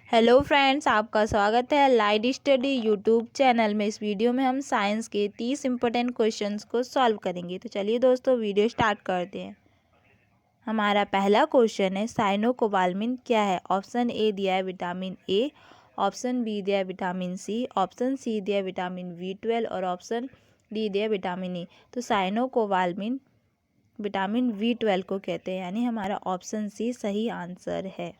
Hello friends, आपका स्वागत है लाइट स्टडी यूट्यूब चैनल में। इस वीडियो में हम साइंस के 30 इंपॉर्टेंट क्वेश्चंस को सॉल्व करेंगे। तो चलिए दोस्तों, वीडियो स्टार्ट करते हैं। हमारा पहला क्वेश्चन है, साइनोकोबाल्मिन क्या है। ऑप्शन ए दिया है विटामिन ए, ऑप्शन बी दिया है विटामिन सी, ऑप्शन सी दिया है विटामिन B12 और ऑप्शन डी दिया है विटामिन ई। तो साइनोकोबाल्मिन विटामिन B12 को कहते हैं, यानी हमारा ऑप्शन सी सही आंसर है।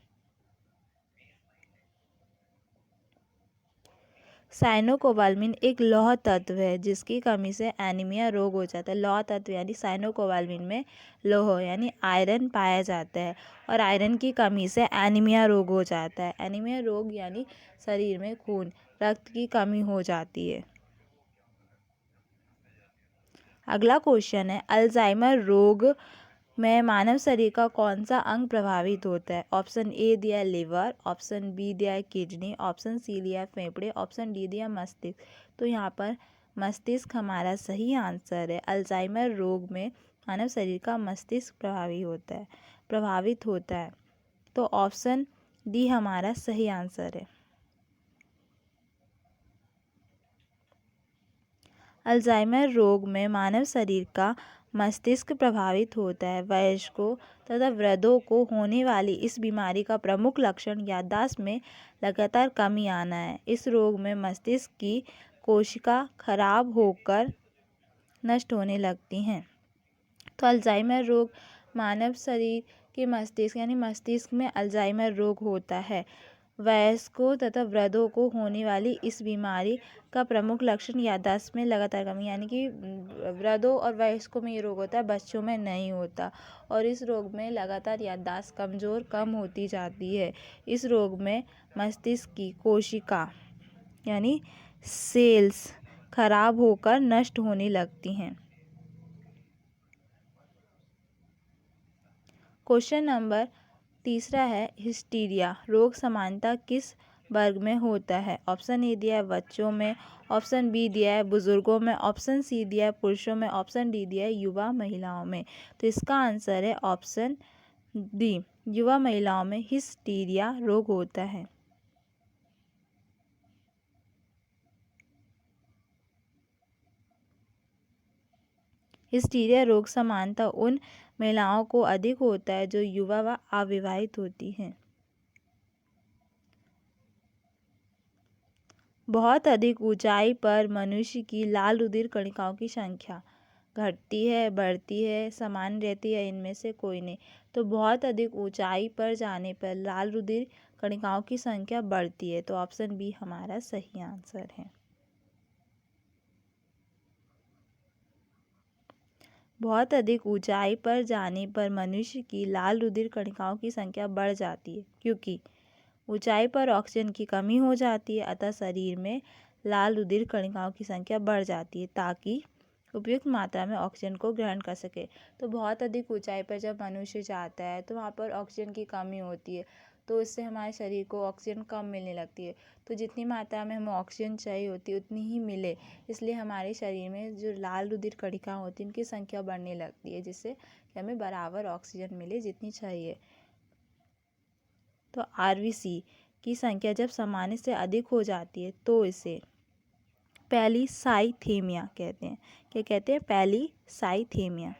साइनोकोबाल्मिन एक लौह तत्व है जिसकी कमी से एनीमिया रोग हो जाता है। लौह तत्व यानी साइनोकोबाल्मिन में लौह यानी आयरन पाया जाता है और आयरन की कमी से एनीमिया रोग हो जाता है। एनीमिया रोग यानी शरीर में खून रक्त की कमी हो जाती है। अगला क्वेश्चन है, अल्जाइमर रोग में मानव शरीर का कौन सा अंग प्रभावित होता है। ऑप्शन ए दिया है लिवर, ऑप्शन बी दिया है किडनी, ऑप्शन सी दिया है फेफड़े, ऑप्शन डी दिया है मस्तिष्क। तो यहाँ पर मस्तिष्क हमारा सही आंसर है। अल्जाइमर रोग में मानव शरीर का मस्तिष्क प्रभावित होता है। तो ऑप्शन डी हमारा सही आंसर है। अल्जाइमर रोग में मानव शरीर का मस्तिष्क प्रभावित होता है। वयस्कों तथा वृद्धों को होने वाली इस बीमारी का प्रमुख लक्षण याददाश्त में लगातार कमी आना है। इस रोग में मस्तिष्क की कोशिका खराब होकर नष्ट होने लगती हैं। तो अल्जाइमर रोग मानव शरीर के मस्तिष्क यानी मस्तिष्क में अल्जाइमर रोग होता है। वयस्कों तथा वृद्धों को होने वाली इस बीमारी का प्रमुख लक्षण याददाश्त में लगातार कमी, यानी कि वृद्धों और वयस्कों में ये रोग होता है, बच्चों में नहीं होता। और इस रोग में लगातार याददाश्त कम होती जाती है। इस रोग में मस्तिष्क की कोशिका यानी सेल्स खराब होकर नष्ट होने लगती हैं। क्वेश्चन नंबर तीसरा है, हिस्टीरिया रोग सामान्यतः किस वर्ग में होता है। ऑप्शन ए दिया है बच्चों में, ऑप्शन बी दिया है बुजुर्गों में, ऑप्शन सी दिया है पुरुषों में, ऑप्शन डी दिया है युवा महिलाओं में। तो इसका आंसर है ऑप्शन डी, युवा महिलाओं में हिस्टीरिया रोग होता है। हिस्टीरिया रोग सामान्यतः उन महिलाओं को अधिक होता है जो युवा व अविवाहित होती हैं। बहुत अधिक ऊंचाई पर मनुष्य की लाल रुधिर कणिकाओं की संख्या घटती है, बढ़ती है, समान रहती है, इनमें से कोई नहीं। तो बहुत अधिक ऊंचाई पर जाने पर लाल रुधिर कणिकाओं की संख्या बढ़ती है। तो ऑप्शन बी हमारा सही आंसर है। बहुत अधिक ऊंचाई पर जाने पर मनुष्य की लाल रुधिर कणिकाओं की संख्या बढ़ जाती है, क्योंकि ऊंचाई पर ऑक्सीजन की कमी हो जाती है, अतः शरीर में लाल रुधिर कणिकाओं की संख्या बढ़ जाती है ताकि उपयुक्त मात्रा में ऑक्सीजन को ग्रहण कर सके। तो बहुत अधिक ऊंचाई पर जब मनुष्य जाता है तो वहाँ पर ऑक्सीजन की कमी होती है, तो इससे हमारे शरीर को ऑक्सीजन कम मिलने लगती है। तो जितनी मात्रा में हमें ऑक्सीजन चाहिए होती है उतनी ही मिले, इसलिए हमारे शरीर में जो लाल रुधिर कणिका होती है उनकी संख्या बढ़ने लगती है, जिससे कि हमें बराबर ऑक्सीजन मिले जितनी चाहिए। तो आरबीसी की संख्या जब सामान्य से अधिक हो जाती है तो इसे पैलीसाइथेमिया कहते हैं। क्या कहते हैं? पैलीसाइथेमिया।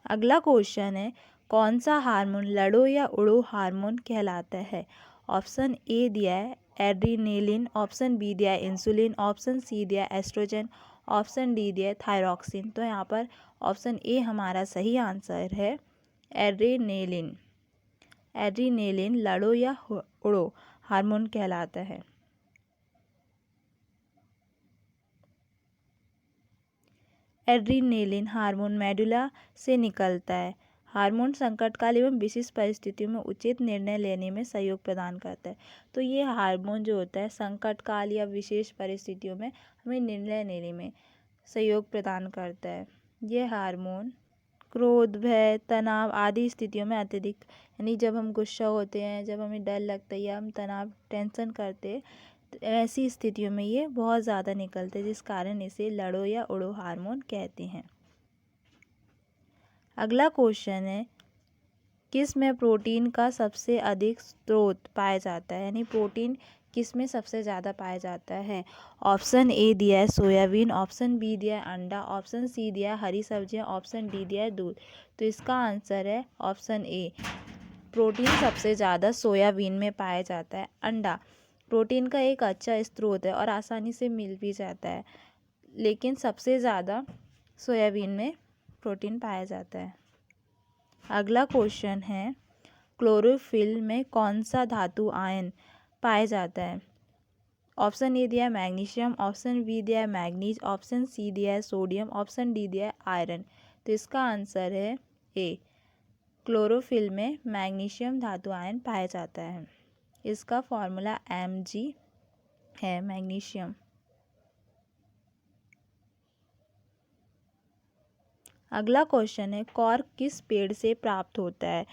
अगला क्वेश्चन है, कौन सा हार्मोन लड़ो या उड़ो हार्मोन कहलाता है। ऑप्शन ए दिया है एड्रीनेलिन, ऑप्शन बी दिया है इंसुलिन, ऑप्शन सी दिया है एस्ट्रोजन, ऑप्शन डी दिया है थायरॉक्सिन। तो यहाँ पर ऑप्शन ए हमारा सही आंसर है, एड्रीनेलिन। एड्रीनेलिन लड़ो या उड़ो हार्मोन कहलाता है। एड्रीनेलिन हार्मोन मेडुला से निकलता है। हार्मोन संकटकाल एवं विशिष्ट परिस्थितियों में उचित निर्णय लेने में सहयोग प्रदान करता है। तो ये हार्मोन जो होता है संकटकाल या विशेष परिस्थितियों में हमें निर्णय लेने में सहयोग प्रदान करता है। ये हार्मोन क्रोध, भय, तनाव आदि स्थितियों में अत्यधिक, यानी जब हम गुस्सा होते हैं, जब हमें डर लगता है या हम तनाव टेंशन करते हैं, तो ऐसी स्थितियों में ये बहुत ज़्यादा निकलते हैं, जिस कारण इसे लड़ो या उड़ो हार्मोन कहते हैं। अगला क्वेश्चन है, किस में प्रोटीन का सबसे अधिक स्रोत पाया जाता है, यानी प्रोटीन किस में सबसे ज़्यादा पाया जाता है। ऑप्शन ए दिया है सोयाबीन, ऑप्शन बी दिया है अंडा, ऑप्शन सी दिया है हरी सब्जियां, ऑप्शन डी दिया है दूध। तो इसका आंसर है ऑप्शन ए, प्रोटीन सबसे ज़्यादा सोयाबीन में पाया जाता है। अंडा प्रोटीन का एक अच्छा स्रोत है और आसानी से मिल भी जाता है, लेकिन सबसे ज़्यादा सोयाबीन में प्रोटीन पाया जाता है। अगला क्वेश्चन है, क्लोरोफिल में कौन सा धातु आयन पाया जाता है। ऑप्शन ए दिया है मैग्नीशियम, ऑप्शन बी दिया है मैग्नीज, ऑप्शन सी दिया है सोडियम, ऑप्शन डी दिया है आयरन। तो इसका आंसर है ए, क्लोरोफिल में मैग्नीशियम धातु आयन पाया जाता है। इसका फॉर्मूला Mg है, मैग्नीशियम। अगला क्वेश्चन है, कॉर्क किस पेड़ से प्राप्त होता है।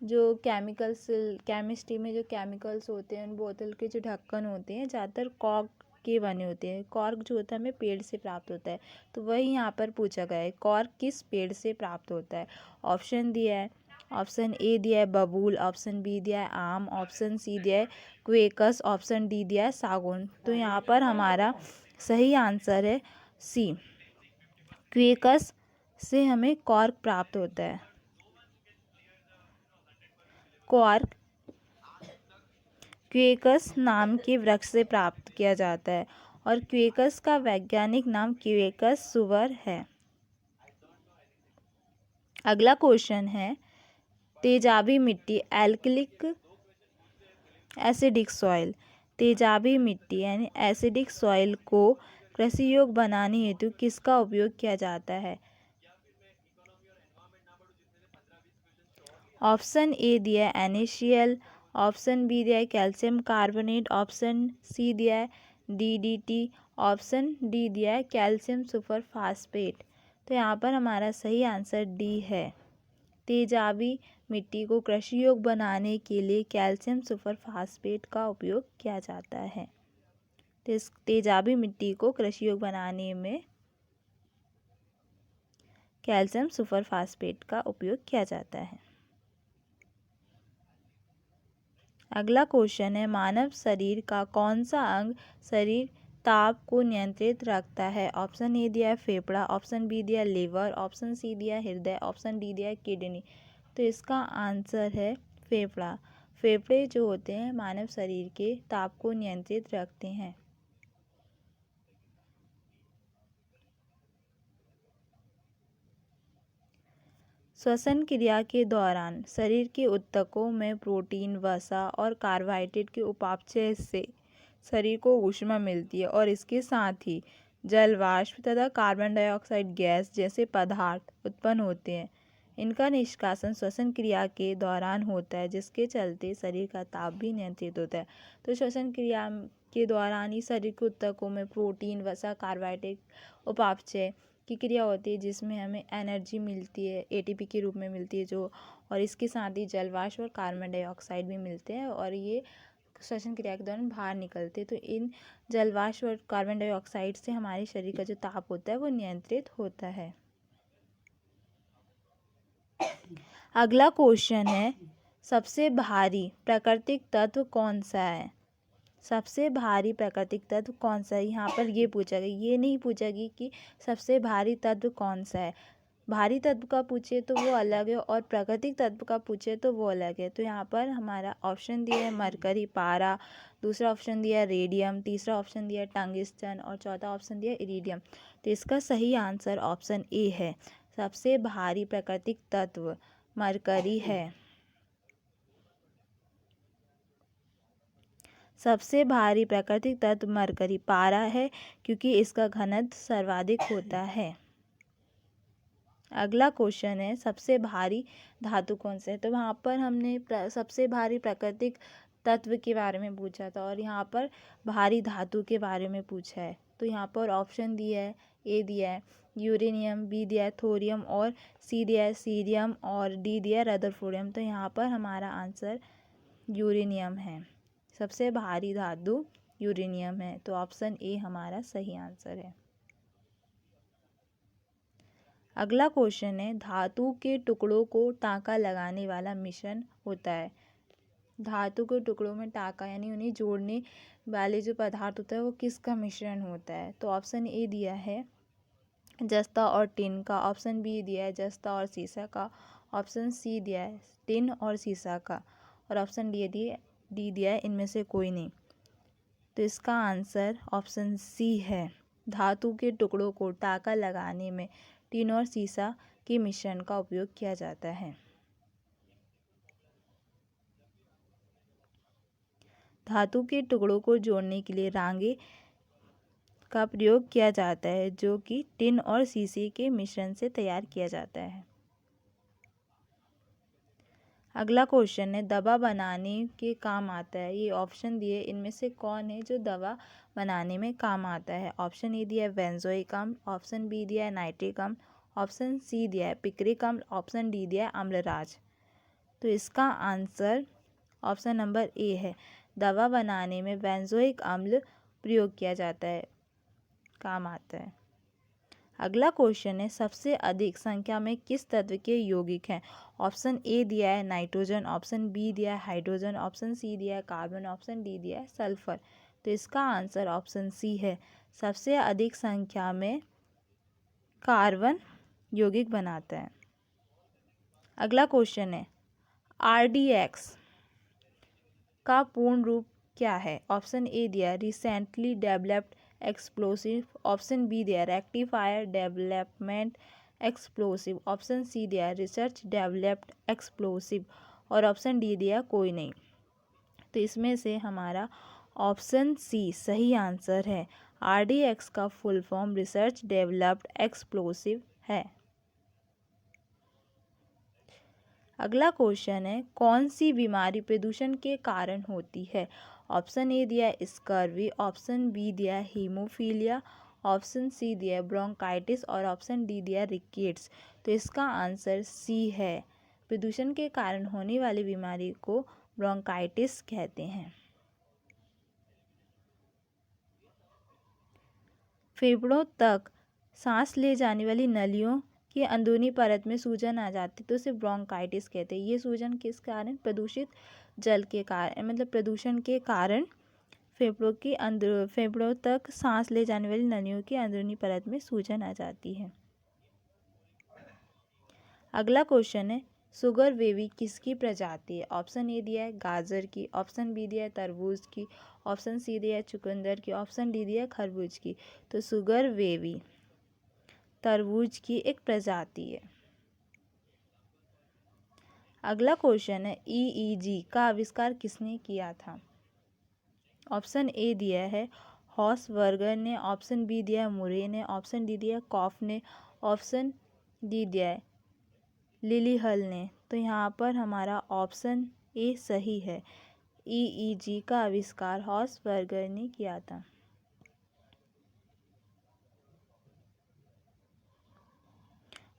जो केमिस्ट्री में जो केमिकल्स होते हैं, उन बोतल के जो ढक्कन होते हैं ज़्यादातर कॉर्क के बने होते हैं। कॉर्क जो होता है हमें पेड़ से प्राप्त होता है, तो वही यहाँ पर पूछा गया है, कॉर्क किस पेड़ से प्राप्त होता है। ऑप्शन दिया है, ऑप्शन ए दिया है बबूल, ऑप्शन बी दिया है आम, ऑप्शन सी दिया है क्वेकस, ऑप्शन डी दिया है सागौन। तो यहाँ पर हमारा सही आंसर है सी, क्वेकस से हमें कॉर्क प्राप्त होता है। कॉर्क क्वेकस नाम के वृक्ष से प्राप्त किया जाता है और क्वेकस का वैज्ञानिक नाम क्वेकस सुवर है। अगला क्वेश्चन है, तेजाबी मिट्टी एल्कलिक एसिडिक सॉइल, तेजाबी मिट्टी यानी एसिडिक सॉइल को कृषि योग्य बनाने हेतु किसका उपयोग किया जाता है। ऑप्शन ए दिया है NaCl, ऑप्शन बी दिया है कैल्शियम कार्बोनेट, ऑप्शन सी दिया है DDT, ऑप्शन डी दिया है कैल्शियम सुपर फास्फेट। तो यहाँ पर हमारा सही आंसर डी है, तेजाबी मिट्टी को कृषि योग्य बनाने के लिए कैल्शियम सुपर फास्फेट का उपयोग किया जाता है। तो इस तेजाबी मिट्टी को कृषि योग्य बनाने में कैल्शियम सुपर फास्फेट का उपयोग किया जाता है। अगला क्वेश्चन है, मानव शरीर का कौन सा अंग शरीर ताप को नियंत्रित रखता है। ऑप्शन ए दिया है फेफड़ा, ऑप्शन बी दिया लीवर, ऑप्शन सी दिया हृदय, ऑप्शन डी दिया किडनी। तो इसका आंसर है फेफड़ा। फेफड़े जो होते हैं मानव शरीर के ताप को नियंत्रित रखते हैं। श्वसन क्रिया के दौरान शरीर के ऊतकों में प्रोटीन, वसा और कार्बोहाइड्रेट के उपापचय से शरीर को ऊष्मा मिलती है और इसके साथ ही जल वाष्प तथा कार्बन डाइऑक्साइड गैस जैसे पदार्थ उत्पन्न होते हैं। इनका निष्कासन श्वसन क्रिया के दौरान होता है, जिसके चलते शरीर का ताप भी नियंत्रित होता है। तो श्वसन क्रिया के दौरान ही शरीर के ऊतकों में प्रोटीन, वसा, कार्बोहाइड्रेट उपापचय की क्रिया होती है, जिसमें हमें एनर्जी मिलती है, ATP के रूप में मिलती है जो, और इसके साथ ही जल वाष्प और कार्बन डाइऑक्साइड भी मिलते हैं और ये श्वसन क्रिया के दौरान बाहर निकलते हैं। तो इन जल वाष्प और कार्बन डाइऑक्साइड से हमारे शरीर का जो ताप होता है वो नियंत्रित होता है। अगला क्वेश्चन है, सबसे भारी प्राकृतिक तत्व कौन सा है। सबसे भारी प्राकृतिक तत्व कौन सा है, यहाँ पर ये पूछा गया, ये नहीं पूछा गया कि सबसे भारी तत्व कौन सा है। भारी तत्व का पूछे तो वो अलग है और प्राकृतिक तत्व का पूछे तो वो अलग है। तो यहाँ पर हमारा ऑप्शन दिया है मरकरी, पारा, दूसरा ऑप्शन दिया है रेडियम, तीसरा ऑप्शन दिया है टंगिस्टन और चौथा ऑप्शन दिया है इरिडियम। तो इसका सही आंसर ऑप्शन ए है, सबसे भारी प्राकृतिक तत्व मरकरी है। सबसे भारी प्राकृतिक तत्व मरकरी, पारा है क्योंकि इसका घनत्व सर्वाधिक होता है। अगला क्वेश्चन है, सबसे भारी धातु कौन सा है। तो वहाँ पर हमने सबसे भारी प्राकृतिक तत्व के बारे में पूछा था और यहाँ पर भारी धातु के बारे में पूछा है। तो यहाँ पर ऑप्शन दिया है, ए दिया है यूरेनियम, बी दिया है थोरियम और सी दिया है सीरियम और डी दिया है रदरफोर्डियम। तो यहाँ पर हमारा आंसर यूरेनियम है, सबसे भारी धातु यूरेनियम है। तो ऑप्शन ए हमारा सही आंसर है। अगला क्वेश्चन है, धातु के टुकड़ों को टाँका लगाने वाला मिश्रण होता है। धातु के टुकड़ों में टाँका यानी उन्हें जोड़ने वाले जो पदार्थ होता है वो किसका मिश्रण होता है? तो ऑप्शन ए दिया है जस्ता और टिन का, ऑप्शन बी दिया है जस्ता और सीसा का, ऑप्शन सी दिया है टिन और सीसा का, और ऑप्शन डी दिया है इनमें से कोई नहीं। तो इसका आंसर ऑप्शन सी है। धातु के टुकड़ों को टाँका लगाने में टिन और सीसा के मिश्रण का उपयोग किया जाता है। धातु के टुकड़ों को जोड़ने के लिए रांगे का प्रयोग किया जाता है, जो कि टिन और सीसे के मिश्रण से तैयार किया जाता है। अगला क्वेश्चन है, दवा बनाने के काम आता है। ये ऑप्शन दिए, इनमें से कौन है जो दवा बनाने में काम आता है? ऑप्शन ए दिया है बेंजोइक अम्ल, ऑप्शन बी दिया है नाइट्रिक अम्ल, ऑप्शन सी दिया है पिक्रिक अम्ल, ऑप्शन डी दिया है अम्लराज। तो इसका आंसर ऑप्शन नंबर ए है। दवा बनाने में बेंजोइक अम्ल प्रयोग किया जाता है, काम आता है। अगला क्वेश्चन है, सबसे अधिक संख्या में किस तत्व के यौगिक हैं? ऑप्शन ए दिया है नाइट्रोजन, ऑप्शन बी दिया है हाइड्रोजन, ऑप्शन सी दिया है कार्बन, ऑप्शन डी दिया है सल्फर। तो इसका आंसर ऑप्शन सी है। सबसे अधिक संख्या में कार्बन यौगिक बनाता है। अगला क्वेश्चन है, आरडीएक्स का पूर्ण रूप क्या है? ऑप्शन ए दिया recently developed explosive, option B दिया rectifier development explosive, option C दिया रिसर्च डेवलप्ड एक्सप्लोसिव, और ऑप्शन डी दिया कोई नहीं। तो इसमें से हमारा ऑप्शन सी सही आंसर है। आरडीएक्स का full form research developed explosive है। अगला क्वेश्चन है, कौन सी बीमारी प्रदूषण के कारण होती है? ऑप्शन ए दिया है स्कर्वी, ऑप्शन बी दिया है हीमोफीलिया, ऑप्शन सी दिया है ब्रोंकाइटिस, और ऑप्शन डी दिया है रिकेट्स। तो इसका आंसर सी है। प्रदूषण के कारण होने वाली बीमारी को ब्रोंकाइटिस कहते हैं। फेफड़ों तक सांस ले जाने वाली नलियों की अंदरूनी परत में सूजन आ जाती तो उसे ब्रोंकाइटिस कहते हैं। ये सूजन किस कारण? प्रदूषित जल के कारण, मतलब प्रदूषण के कारण फेफड़ों तक सांस ले जाने वाली नलियों की अंदरूनी परत में सूजन आ जाती है। अगला क्वेश्चन है, शुगर बेबी किसकी प्रजाति है? ऑप्शन ए दिया है गाजर की, ऑप्शन बी दिया है तरबूज की, ऑप्शन सी दिया है चुकंदर की, ऑप्शन डी दिया है खरबूज की। तो शुगर बेबी तरबूज की एक प्रजाति है। अगला क्वेश्चन है, ईईजी का आविष्कार किसने किया था? ऑप्शन ए दिया है हॉसबर्गर ने, ऑप्शन बी दिया है मुरे ने, ऑप्शन डी दिया है कॉफ ने, ऑप्शन डी दिया है लिलीहल ने। तो यहाँ पर हमारा ऑप्शन ए सही है। ईईजी का आविष्कार हॉसबर्गर ने किया था।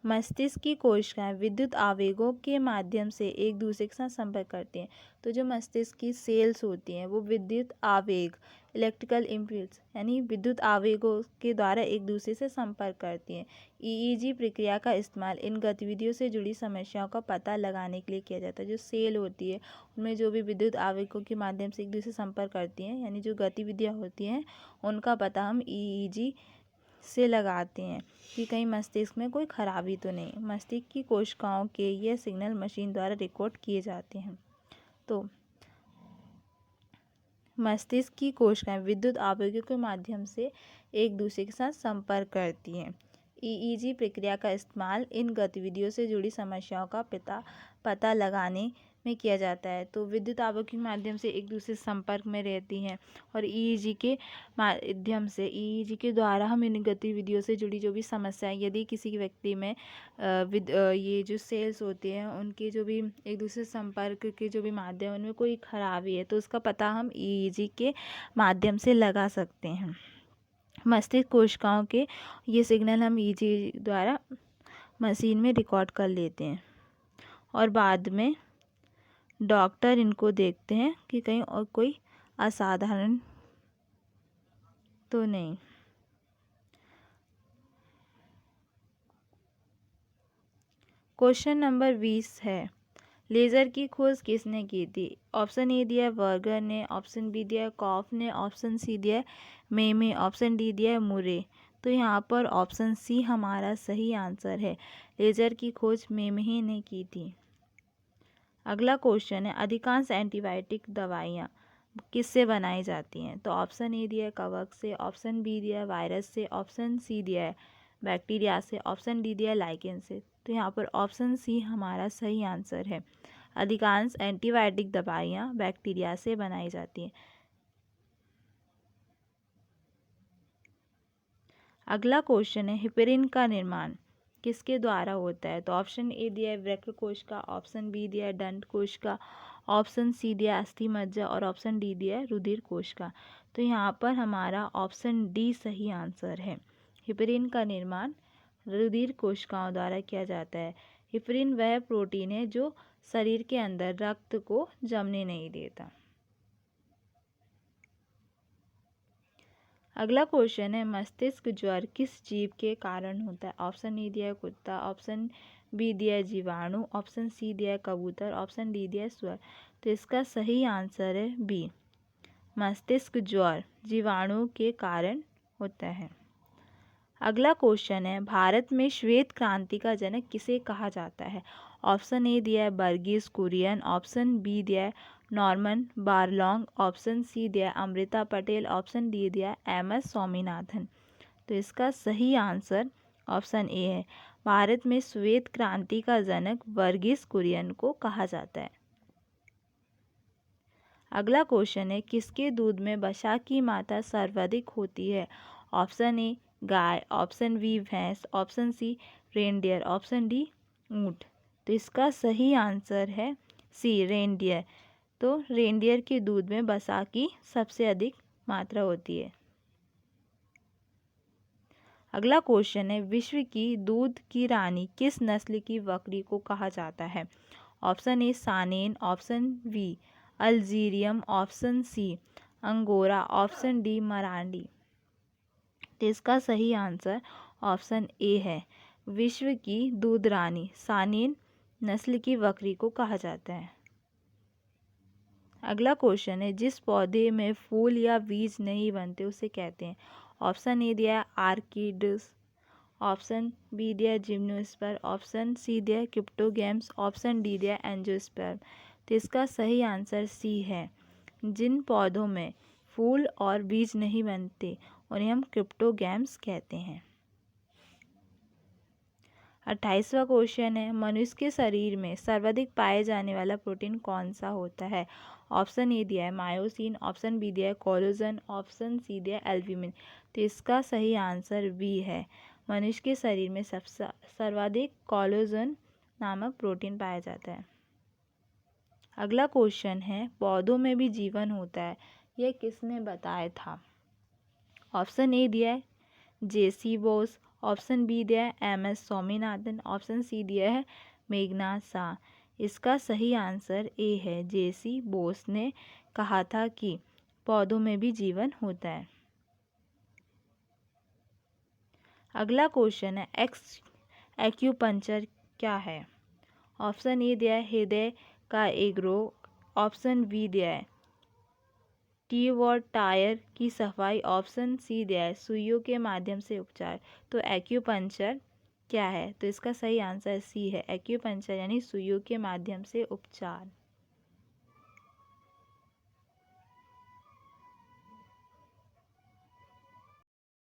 मस्तिष्क की कोशिकाएं विद्युत आवेगों के माध्यम से एक दूसरे के साथ संपर्क करती हैं। तो जो मस्तिष्क की सेल्स होती हैं वो विद्युत आवेग, इलेक्ट्रिकल इम्पल्स यानी विद्युत आवेगों के द्वारा एक दूसरे से संपर्क करती हैं। ईईजी प्रक्रिया का इस्तेमाल इन गतिविधियों से जुड़ी समस्याओं का पता लगाने के लिए किया जाता है। जो सेल होती है उनमें जो भी विद्युत आवेगों के माध्यम से एक दूसरे से संपर्क करती हैं, यानी जो गतिविधियाँ होती हैं उनका पता हम ईईजी से लगाते हैं कि कहीं मस्तिष्क में कोई खराबी तो नहीं। मस्तिष्क की कोशिकाओं के ये सिग्नल मशीन द्वारा रिकॉर्ड किए जाते हैं। तो मस्तिष्क की कोशिकाएं विद्युत आवेगों के माध्यम से एक दूसरे के साथ संपर्क करती हैं। ईईजी प्रक्रिया का इस्तेमाल इन गतिविधियों से जुड़ी समस्याओं का पता लगाने में किया जाता है। तो विद्युत आवेग के माध्यम से एक दूसरे संपर्क में रहती हैं और ईईजी के माध्यम से, ईईजी के द्वारा हम इन गतिविधियों से जुड़ी जो भी समस्याएं, यदि किसी व्यक्ति में ये जो सेल्स होते हैं उनके जो भी एक दूसरे संपर्क के जो भी माध्यम उनमें कोई खराबी है तो उसका पता हम ईईजी के माध्यम से लगा सकते हैं। मस्तिष्क कोशिकाओं के ये सिग्नल हम ईईजी द्वारा मशीन में रिकॉर्ड कर लेते हैं और बाद में डॉक्टर इनको देखते हैं कि कहीं और कोई असाधारण तो नहीं। क्वेश्चन नंबर 20 है, लेज़र की खोज किसने की थी? ऑप्शन ए दिया है बर्गर ने, ऑप्शन बी दिया है कॉफ ने, ऑप्शन सी दिया है मेमे, ऑप्शन डी दिया है मुरे। तो यहाँ पर ऑप्शन सी हमारा सही आंसर है। लेज़र की खोज मेमे ने की थी। अगला क्वेश्चन है, अधिकांश एंटीबायोटिक दवाइयाँ किससे बनाई जाती हैं? तो ऑप्शन ए दिया है कवक से, ऑप्शन बी दिया है वायरस से, ऑप्शन सी दिया है बैक्टीरिया से, ऑप्शन डी दिया है लाइकेन से। तो यहाँ पर ऑप्शन सी हमारा सही आंसर है। अधिकांश एंटीबायोटिक दवाइयाँ बैक्टीरिया से बनाई जाती हैं। अगला क्वेश्चन है, हिपेरिन का निर्माण किसके द्वारा होता है? तो ऑप्शन ए दिया है वृक्क कोश का, ऑप्शन बी दिया है दंड कोश का, ऑप्शन सी दिया है अस्थि मज्जा और ऑप्शन डी दिया है रुधिर कोश का। तो यहाँ पर हमारा ऑप्शन डी सही आंसर है। हिपेरिन का निर्माण रुधिर कोशिकाओं द्वारा किया जाता है। हिपेरिन वह प्रोटीन है जो शरीर के अंदर रक्त को जमने नहीं देता। अगला क्वेश्चन है, मस्तिष्क ज्वर किस जीव के कारण होता है? ऑप्शन ए दिया है कुत्ता, ऑप्शन बी दिया है जीवाणु, ऑप्शन सी दिया है कबूतर, ऑप्शन डी दिया है सुअर। तो इसका सही आंसर है बी, मस्तिष्क ज्वर जीवाणु के कारण होता है। अगला क्वेश्चन है, भारत में श्वेत क्रांति का जनक किसे कहा जाता है? ऑप्शन ए दिया है वर्गीस कुरियन, ऑप्शन बी दिया है नॉर्मन बारलोंग, ऑप्शन सी दिया है अमृता पटेल, ऑप्शन डी दिया है एम.एस. स्वामीनाथन। तो इसका सही आंसर ऑप्शन ए है। भारत में श्वेत क्रांति का जनक वर्गीस कुरियन को कहा जाता है। अगला क्वेश्चन है, किसके दूध में वसा की मात्रा सर्वाधिक होती है? ऑप्शन ए गाय, ऑप्शन बी भैंस, option C reindeer, option D ऊंट। तो इसका सही आंसर है सी रेनडियर। तो रेनडियर के दूध में वसा की सबसे अधिक मात्रा होती है। अगला क्वेश्चन है, विश्व की दूध की रानी किस नस्ल की बकरी को कहा जाता है? Option A Saanen, option B अल्जीरियम, option C Angora, option D Marathi. तो इसका सही आंसर ऑप्शन ए है। विश्व की दूध रानी सानेन नस्ल की बकरी को कहा जाता है। अगला क्वेश्चन है, जिस पौधे में फूल या बीज नहीं बनते उसे कहते हैं? ऑप्शन ए दिया है आर्किड्स, ऑप्शन बी दिया है जिम्नोस्पर्म, ऑप्शन सी दिया है क्रिप्टोगैम्स, ऑप्शन डी दिया है एंजियोस्पर्म। तो इसका सही आंसर सी है। जिन पौधों में फूल और बीज नहीं बनते उन्हें हम क्रिप्टोगैम्स कहते हैं। 28वां क्वेश्चन है, मनुष्य के शरीर में सर्वाधिक पाए जाने वाला प्रोटीन कौन सा होता है? ऑप्शन ए दिया है मायोसिन, ऑप्शन बी दिया है कोलेजन, ऑप्शन सी दिया है एल्ब्यूमिन। तो इसका सही आंसर बी है। मनुष्य के शरीर में सबसे सर्वाधिक कोलेजन नामक प्रोटीन पाया जाता है। अगला क्वेश्चन है, पौधों में भी जीवन होता है, यह किसने बताया था? ऑप्शन ए दिया है जेसी बोस, ऑप्शन बी दिया है एम.एस. स्वामीनाथन, ऑप्शन सी दिया है मेघनाथ शाह। इसका सही आंसर ए है। जेसी बोस ने कहा था कि पौधों में भी जीवन होता है। अगला क्वेश्चन है, एक्यूपंक्चर क्या है? ऑप्शन ए दिया है हृदय का एक रोग, ऑप्शन बी दिया है ट्यूब और टायर की सफाई, ऑप्शन सी दिया है सुइयों के माध्यम से उपचार। तो एक्यूपंक्चर क्या है? तो इसका सही आंसर सी है। एक्यूपंक्चर यानी सुइयों के माध्यम से उपचार।